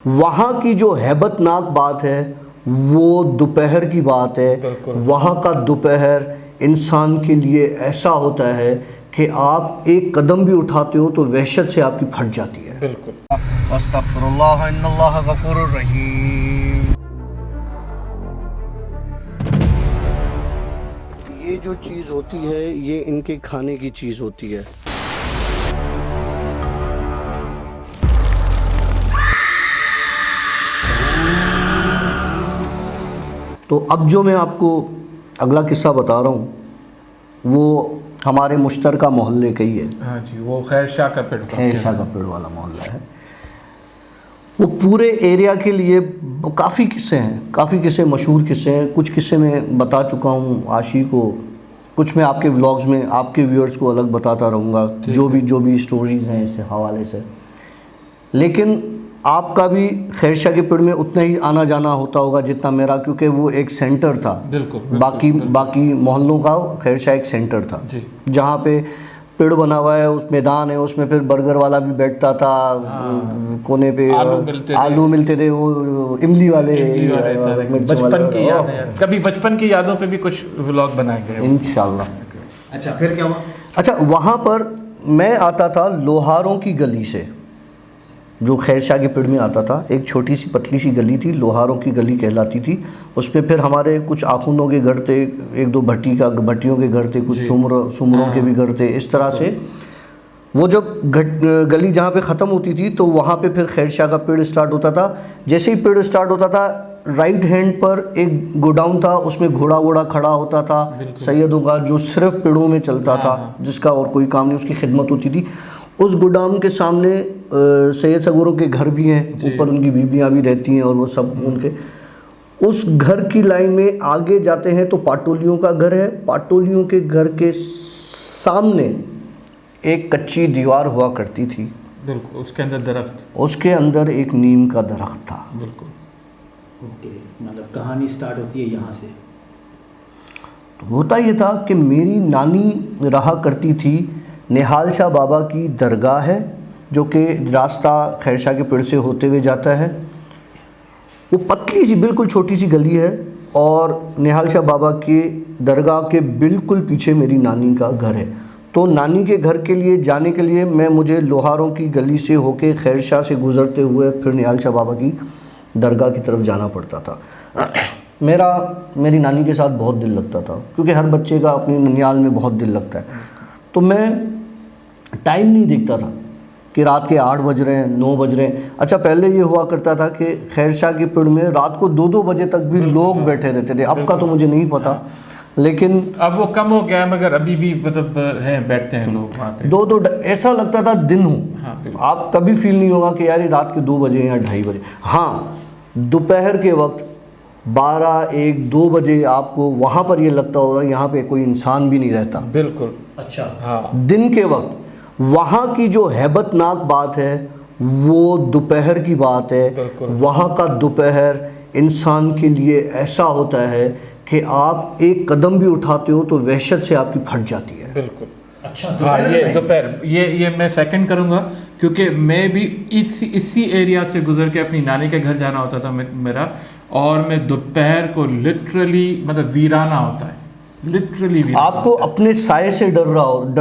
वहाँ की जो हैबतनाक बात है वो दोपहर की बात है। वहाँ का दोपहर इंसान के लिए ऐसा होता है कि आप एक कदम भी उठाते हो तो वहशत से आपकी फट जाती है। बिल्कुल। अस्तगफिरुल्लाह इन्नल्लाह गफूरुर रहीम। ये जो चीज़ होती है ये इनके खाने की चीज़ होती है। तो अब जो मैं आपको अगला किस्सा बता रहा हूँ वो हमारे मुश्तरका मोहल्ले का ही है। हाँ जी, वो खैर शाह का पेड़ वाला मोहल्ला है। वो पूरे एरिया के लिए काफ़ी किस्से हैं, काफ़ी किस्से मशहूर किस्से हैं। कुछ किस्से मैं बता चुका हूँ आशी को, कुछ मैं आपके व्लॉग्स में आपके व्यूअर्स को अलग बताता रहूँगा, जो भी स्टोरीज़ हैं इस हवाले से। लेकिन आपका भी खैर शाह के पेड़ में उतना ही आना जाना होता होगा जितना मेरा, क्योंकि वो एक सेंटर था। बिल्कुल। बाकी मोहल्लों का खैर शाह एक सेंटर था जहाँ पे पेड़ बना हुआ है, उस मैदान है, उसमें फिर बर्गर वाला भी बैठता था। कोने पे आलू मिलते थे, वो इमली वाले बचपन की यादें। कभी बचपन की यादों पे भी कुछ व्लॉग बनाएंगे इंशाल्लाह। अच्छा, फिर क्या हुआ? अच्छा, वहाँ पर मैं आता था लोहारों की गली से, जो खैर शाह के पेड़ में आता था। एक छोटी सी पतली सी गली थी, लोहारों की गली कहलाती थी। उस पर फिर हमारे कुछ आखुनों के घर थे, एक दो भट्टियों के घर थे, कुछ सुमरों के भी घर थे। इस तरह से वो जब गली जहाँ पे ख़त्म होती थी तो वहाँ पे फिर खैर शाह का पेड़ स्टार्ट होता था। जैसे ही पेड़ स्टार्ट होता था, राइट हैंड पर एक गोडाउन था, उसमें घोड़ा वोड़ा खड़ा होता था सैयदों का, जो सिर्फ पेड़ों में चलता था, जिसका और कोई काम नहीं, उसकी खिदमत होती थी। उस गोडाउन के सामने सैयद सगोरों के घर भी हैं, ऊपर उनकी बीबियाँ भी रहती हैं और वो सब उनके। उस घर की लाइन में आगे जाते हैं तो पाटोलियों का घर है। पाटोलियों के घर के सामने एक कच्ची दीवार हुआ करती थी। बिल्कुल, उसके अंदर दरख्त, उसके अंदर एक नीम का दरख्त था। बिल्कुल। ओके, मतलब कहानी स्टार्ट होती है यहाँ से। तो होता ये था कि मेरी नानी रहा करती थी, निहाल शाह बाबा की दरगाह है जो कि रास्ता खैर शाह के पेड़ से होते हुए जाता है। वो पतली सी बिल्कुल छोटी सी गली है और निहाल शाह बाबा के दरगाह के बिल्कुल पीछे मेरी नानी का घर है। तो नानी के घर के लिए जाने के लिए मुझे लोहारों की गली से होके खैर शाह से गुज़रते हुए फिर निहाल शाह बाबा की दरगाह की तरफ जाना पड़ता था। मेरी नानी के साथ बहुत दिल लगता था, क्योंकि हर बच्चे का अपनी ननियाल में बहुत दिल लगता है। तो मैं टाइम नहीं देखता था कि रात के 8 बज रहे हैं, 9 बज रहे हैं। अच्छा, पहले ये हुआ करता था कि खैर शाह के पेड़ में रात को 2-2 बजे तक भी लोग बैठे रहते थे। अब का तो मुझे नहीं पता, लेकिन अब वो कम हो गया है, मगर अभी भी मतलब हैं, बैठते हैं लोग वहाँ पे। 2-2 ऐसा लगता था दिन हो। आप कभी फील नहीं होगा कि यार ये रात के 2 बजे या 2:30 बजे। हाँ, दोपहर के वक्त 12, 1, 2 बजे आपको वहाँ पर ये लगता होगा यहाँ पे कोई इंसान भी नहीं रहता। बिल्कुल। अच्छा, हाँ। दिन के वक्त वहाँ की जो हैबतनाक बात है वो दोपहर की बात है। वहाँ का दोपहर इंसान के लिए ऐसा होता है कि आप एक कदम भी उठाते हो तो वहशत से आपकी फट जाती है। बिल्कुल। अच्छा, हाँ, ये दोपहर ये मैं सेकंड करूँगा, क्योंकि मैं भी इसी एरिया से गुजर के अपनी नानी के घर जाना होता था मेरा, और मैं दोपहर को लिटरली मतलब वीराना होता है, लिटरली आपको अपने साए से डर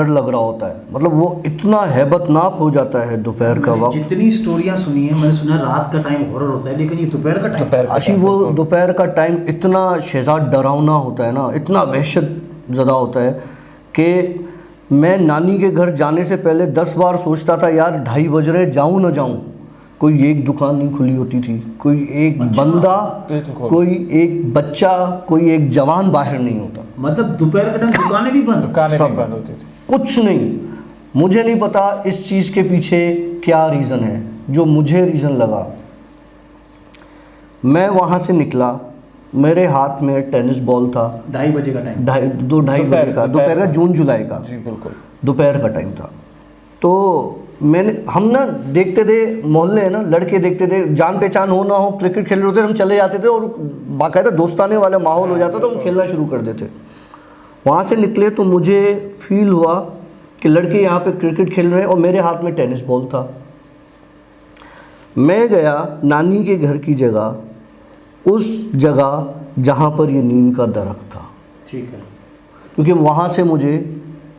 लग रहा होता है। मतलब वो इतना हैबतनाक हो जाता है दोपहर का वक्त। जितनी स्टोरियाँ सुनी है, मैंने सुना रात का टाइम हॉरर होता है, लेकिन ये दोपहर का टाइम, अच्छी वो दोपहर का टाइम इतना शहजाद डरावना होता है ना, इतना वहशत ज़दा होता है कि मैं नानी के घर जाने से पहले 10 बार सोचता था यार 2:30 बज रहे, जाऊँ ना जाऊँ। कोई एक दुकान नहीं खुली होती थी, कोई एक बंदा, कोई एक बच्चा, कोई एक जवान बाहर नहीं होता। मतलब दोपहर के टाइम दुकानें भी बंद होती थी, कुछ नहीं। मुझे नहीं पता इस चीज़ के पीछे क्या रीज़न है। जो मुझे रीज़न लगा, मैं वहाँ से निकला, मेरे हाथ में टेनिस बॉल था। 2:30 बजे का टाइम, 2-2:30 बजे का, दोपहर का, जून जुलाई का। जी बिल्कुल, दोपहर का टाइम था। तो हम ना देखते थे, मोहल्ले है ना, लड़के देखते थे, जान पहचान हो ना हो, क्रिकेट खेल रहे होते, हम चले जाते थे और बाकायदा दोस्ताने वाला माहौल हो जाता था, हम खेलना शुरू कर देते। वहाँ से निकले तो मुझे फील हुआ कि लड़के यहाँ पे क्रिकेट खेल रहे हैं और मेरे हाथ में टेनिस बॉल था। मैं गया नानी के घर की जगह, उस जगह जहाँ पर ये नीम का दरख्त था, ठीक है। क्योंकि वहाँ से मुझे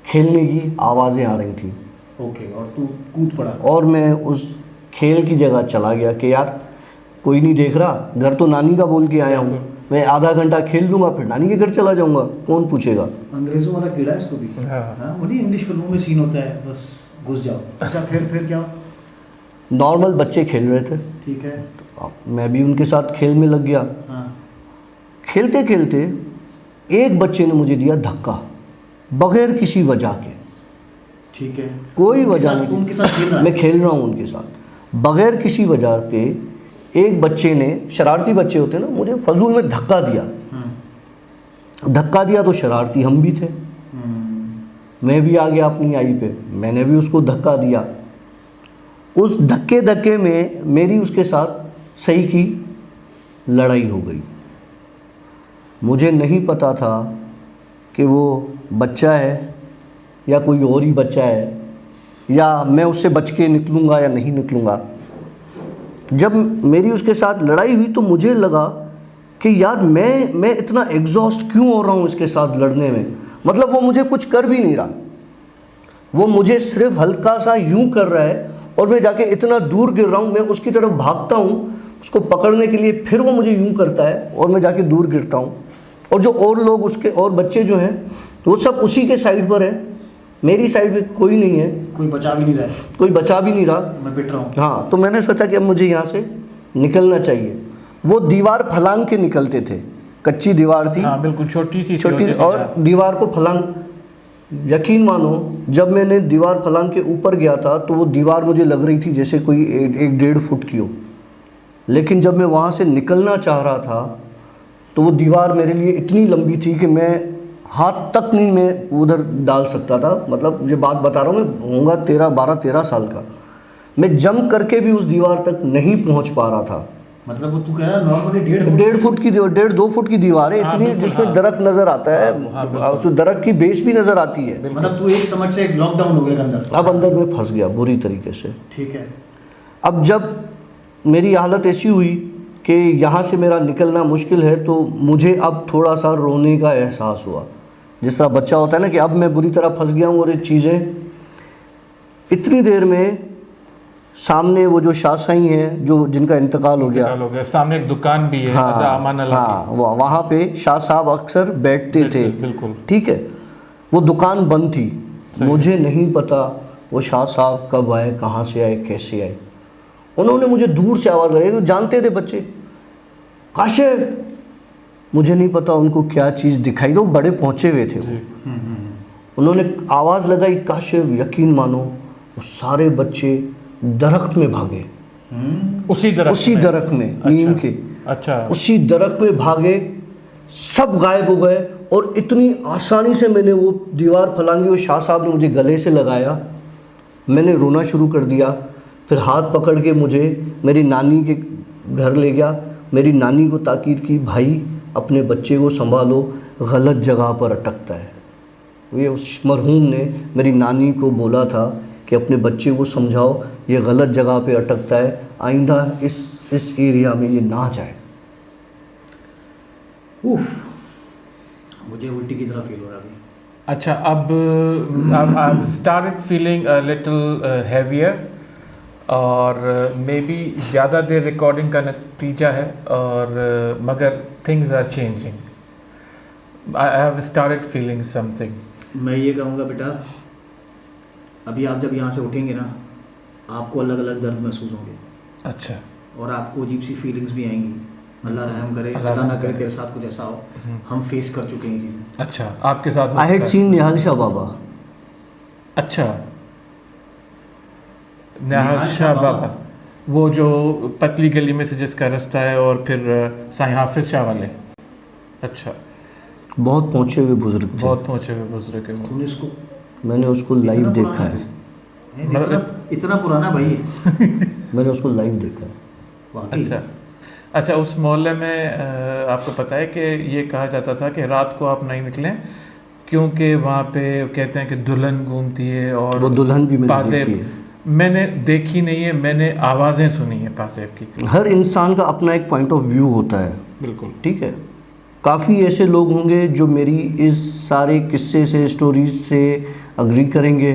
खेलने की आवाज़ें आ रही थी। ओके, और तू कूद पड़ा। और मैं उस खेल की जगह चला गया कि यार कोई नहीं देख रहा, घर तो नानी का बोल के आया हूँ, मैं आधा घंटा खेल लूँगा फिर नानी के घर चला जाऊँगा, कौन पूछेगा। अंग्रेजों वाला कीड़ा है इसको भी। हाँ। हाँ, वो नहीं इंग्लिश फिल्मों में सीन होता है, बस घुस जाओ। अच्छा, फिर क्या? नॉर्मल बच्चे खेल रहे थे, ठीक है। मैं भी उनके साथ खेल में लग गया। हाँ। खेलते खेलते एक बच्चे ने मुझे दिया धक्का, बगैर किसी वजह के। ठीक है। कोई उनके वजह साथ- नहीं, उनके साथ खेल रहा है? मैं खेल रहा हूँ उनके साथ, बगैर किसी वजह के एक बच्चे ने, शरारती बच्चे होते हैं ना, मुझे फजूल में धक्का दिया। धक्का दिया तो शरारती हम भी थे, मैं भी आ गया अपनी आई पे, मैंने भी उसको धक्का दिया। उस धक्के में मेरी उसके साथ सही की लड़ाई हो गई। मुझे नहीं पता था कि वो बच्चा है या कोई और ही बच्चा है, या मैं उससे बच के निकलूँगा या नहीं निकलूँगा। जब मेरी उसके साथ लड़ाई हुई तो मुझे लगा कि यार मैं इतना एग्जॉस्ट क्यों हो रहा हूँ इसके साथ लड़ने में। मतलब वो मुझे कुछ कर भी नहीं रहा, वो मुझे सिर्फ हल्का सा यूं कर रहा है और मैं जाके इतना दूर गिर रहा हूँ। मैं उसकी तरफ भागता हूँ उसको पकड़ने के लिए, फिर वो मुझे यूं करता है और मैं जाके दूर गिरता हूँ। और जो और लोग उसके और बच्चे जो हैं वो सब उसी के साइड पर है, मेरी साइड पे कोई नहीं है, कोई बचा भी नहीं रहा है, कोई बचा भी नहीं रहा। मैं पिट रहा हूँ। हाँ, तो मैंने सोचा कि अब मुझे यहाँ से निकलना चाहिए। वो दीवार फलांग के निकलते थे, कच्ची दीवार थी, हाँ बिल्कुल छोटी सी छोटी, होती थी, और हाँ। दीवार को फलांग, यकीन मानो जब मैंने दीवार फलांग के ऊपर गया था तो वो दीवार मुझे लग रही थी जैसे कोई 1-1.5 फुट की हो। लेकिन जब मैं वहाँ से निकलना चाह रहा था तो वो दीवार मेरे लिए इतनी लंबी थी कि मैं हाथ तक नहीं मैं उधर डाल सकता था। मतलब ये बात बता रहा हूँ, मैं होऊंगा 12-13 साल का, मैं जंप करके भी उस दीवार तक नहीं पहुँच पा रहा था। मतलब वो तू कह रहा है नॉर्मली 1.5 फुट 1.5 फुट की दीवार, 1.5-2 फुट की दीवार है, हाँ, इतनी बिल्कुल, जिसमें हाँ। दरख्त नजर आता है, हाँ, बिल्कुल। उसमें दरख्त की बेस भी नजर आती है। मतलब तू एक समझ से लॉकडाउन हो गया अंदर। अब अंदर में फंस गया बुरी तरीके से। ठीक है। अब जब मेरी हालत ऐसी हुई कि यहाँ से मेरा निकलना मुश्किल है तो मुझे अब थोड़ा सा रोने का एहसास हुआ। जिस तरह बच्चा होता है ना कि अब मैं बुरी तरह फंस गया हूँ और ये चीज़ें। इतनी देर में सामने वो जो शाह साईं हैं जो जिनका इंतकाल हो गया, सामने एक दुकान भी है, अमान अल्लाह की। हाँ, वहाँ पे शाह साहब अक्सर बैठते थे, बिल्कुल। ठीक है। वो दुकान बंद थी, मुझे नहीं पता वो शाह साहब कब आए, कहाँ से आए, कैसे आए। उन्होंने मुझे दूर से आवाज़ लगाई, वो जानते थे बच्चे, काशिफ। मुझे नहीं पता उनको क्या चीज़ दिखाई, वो बड़े पहुँचे हुए थे वो। उन्होंने आवाज़ लगाई काशिफ, यकीन मानो वो सारे बच्चे दरख्त में भागे, उसी दरख्त में नीम के, अच्छा, उसी दरख्त में भागे, सब गायब हो गए। और इतनी आसानी से मैंने वो दीवार फलांगी, वो शाह साहब ने मुझे गले से लगाया, मैंने रोना शुरू कर दिया। फिर हाथ पकड़ के मुझे मेरी नानी के घर ले गया। मेरी नानी को ताकीद की, भाई अपने बच्चे को संभालो, गलत जगह पर अटकता है। ये उस मरहूम ने मेरी नानी को बोला था कि अपने बच्चे को समझाओ, ये गलत जगह पे अटकता है, आइंदा इस एरिया में ये ना जाए। मुझे उल्टी की तरह फील हो रहा है अभी। अच्छा, अब I started feeling a little heavier, और मे बी ज़्यादा देर रिकॉर्डिंग का नतीजा है, और मगर things are changing. I have started feeling something. मैं ये कहूँगा बेटा, अभी आप जब यहाँ से उठेंगे ना, आपको अलग अलग दर्द महसूस होंगे। अच्छा। और आपको अजीब सी फीलिंग्स भी आएंगी। अल्लाह रहम करे, अल्लाह अल्लाह ना रहम करे करे। तेरे साथ कुछ ऐसा हो। हम फेस कर चुके हैं चीज़ें। अच्छा, आपके साथ आई हैड सीन निहाल शाह बाबा। अच्छा, निहाल शाह बाबा, वो जो पतली गली में से जिसका रास्ता है, और फिर साईं हाफिज शाह वाले। अच्छा, बहुत पहुँचे हुए बुजुर्ग थे, बहुत पहुँचे हुए बुजुर्ग हैं। तूने इसको मैंने उसको लाइव इतना देखा पुराना है, इतना पुराना भाई। मैंने उसको लाइव देखा है। वाकई। अच्छा, उस मोहल्ले में आपको पता है कि ये कहा जाता था कि रात को आप नहीं निकलें, क्योंकि वहाँ पे कहते हैं कि दुल्हन घूमती है, और वो दुल्हन भी मैंने पाजेब देखी है। मैंने देखी नहीं है, मैंने आवाज़ें सुनी है पासेब की। हर इंसान का अपना एक पॉइंट ऑफ व्यू होता है, बिल्कुल ठीक है। काफ़ी ऐसे लोग होंगे जो मेरी इस सारे किस्से से, स्टोरीज से अग्री करेंगे,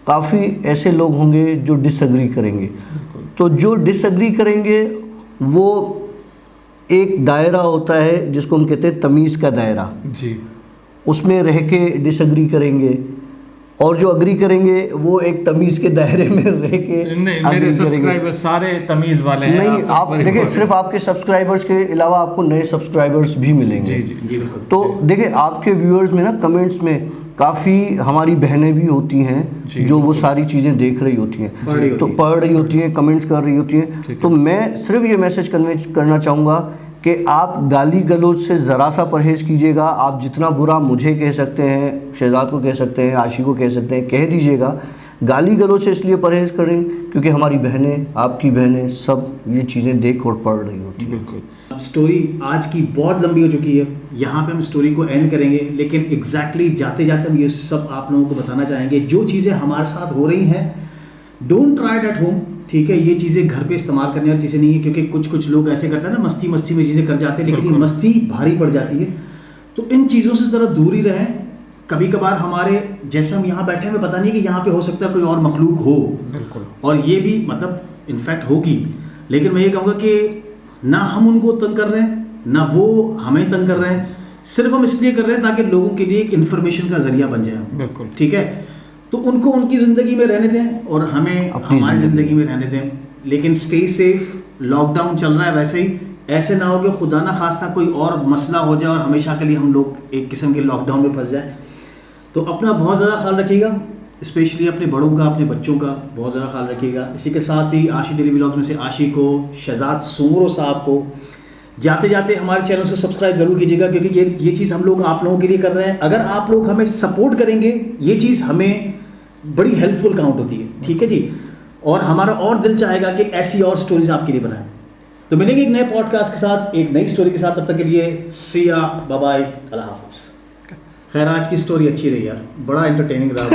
काफ़ी ऐसे लोग होंगे जो डिसएग्री करेंगे। तो जो डिसएग्री करेंगे वो एक दायरा होता है जिसको हम कहते हैं तमीज़ का दायरा, जी। उसमें रह के डिसएग्री करेंगे, और जो अग्री करेंगे वो एक तमीज़ के दायरे में रह के नहीं, मेरे agree करेंगे। सब्सक्राइबर सारे तमीज़ वाले हैं। नहीं, आप देखिए, सिर्फ आपके सब्सक्राइबर्स के अलावा आपको नए सब्सक्राइबर्स भी मिलेंगे। जी जी जी बिल्कुल। तो देखिए, आपके व्यूअर्स में ना कमेंट्स में काफ़ी हमारी बहनें भी होती जी, हैं जो वो सारी चीज़ें देख रही होती हैं, तो पढ़ रही होती हैं, कमेंट्स कर रही होती हैं। तो मैं सिर्फ ये मैसेज कन्वे करना चाहूँगा कि आप गाली गलौज से ज़रा सा परहेज़ कीजिएगा। आप जितना बुरा मुझे कह सकते हैं, शहजाद को कह सकते हैं, आशी को कह सकते हैं, कह दीजिएगा। गाली गलौज से इसलिए परहेज़ करें क्योंकि हमारी बहनें, आपकी बहनें सब ये चीज़ें देख और पढ़ रही होती हैं। बिल्कुल। स्टोरी आज की बहुत लंबी हो चुकी है, यहाँ पे हम स्टोरी को एंड करेंगे, लेकिन एग्जैक्टली जाते जाते हम ये सब आप लोगों को बताना चाहेंगे। जो चीज़ें हमारे साथ हो रही हैं, don't try it at home, ठीक है। ये चीज़ें घर पे इस्तेमाल करने वाली चीज़ें नहीं है, क्योंकि कुछ लोग ऐसे करते हैं ना, मस्ती मस्ती में चीज़ें कर जाते हैं, लेकिन ये मस्ती भारी पड़ जाती है। तो इन चीज़ों से ज़रा दूर ही रहें। कभी कभार हमारे जैसे हम यहाँ बैठे हैं, हमें पता नहीं कि यहाँ पे हो सकता है कोई और मखलूक हो, बिल्कुल, और ये भी मतलब इनफैक्ट होगी, लेकिन मैं ये कहूँगा कि ना हम उनको तंग कर रहे हैं, ना वो हमें तंग कर रहे हैं, सिर्फ हम इसलिए कर रहे हैं ताकि लोगों के लिए एक इन्फॉर्मेशन का जरिया बन जाए। बिल्कुल, ठीक है, तो उनको उनकी ज़िंदगी में रहने दें और हमें हमारी ज़िंदगी में रहने दें, लेकिन स्टे सेफ। लॉकडाउन चल रहा है वैसे ही, ऐसे ना हो कि खुदा ना खास्ता कोई और मसला हो जाए और हमेशा के लिए हम लोग एक किस्म के लॉकडाउन में फंस जाए। तो अपना बहुत ज़्यादा ख्याल रखिएगा, स्पेशली अपने बड़ों का, अपने बच्चों का बहुत ज़्यादा ख्याल रखिएगा। इसी के साथ ही आशी डेली व्लॉग्स में से आशी को, शहजाद सुमरो साहब को, जाते जाते हमारे चैनल को सब्सक्राइब जरूर कीजिएगा, क्योंकि ये चीज़ हम लोग आप लोगों के लिए कर रहे हैं। अगर आप लोग हमें सपोर्ट करेंगे, ये चीज़ हमें बड़ी हेल्पफुल काउंट होती है, ठीक है जी। और हमारा और दिल चाहेगा कि ऐसी और स्टोरीज आपके लिए बनाएं। तो मिलेंगे एक नए पॉडकास्ट के साथ, एक नई स्टोरी के साथ। तब तक के लिए सी या, बाय बाय, अल्लाह हाफिज़। खैर, आज की स्टोरी अच्छी रही यार, बड़ा एंटरटेनिंग रहा।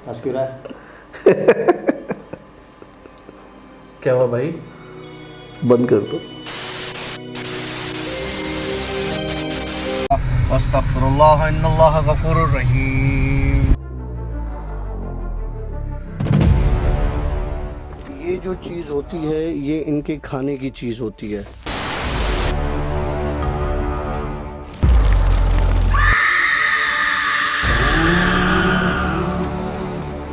हंस क्यों रहा है? क्या हुआ भाई? बंद कर दो। अस्तगफिरुल्लाह इन्नल्लाह गफूरुर रहीम। ये जो चीज़ होती है, ये इनके खाने की चीज़ होती है।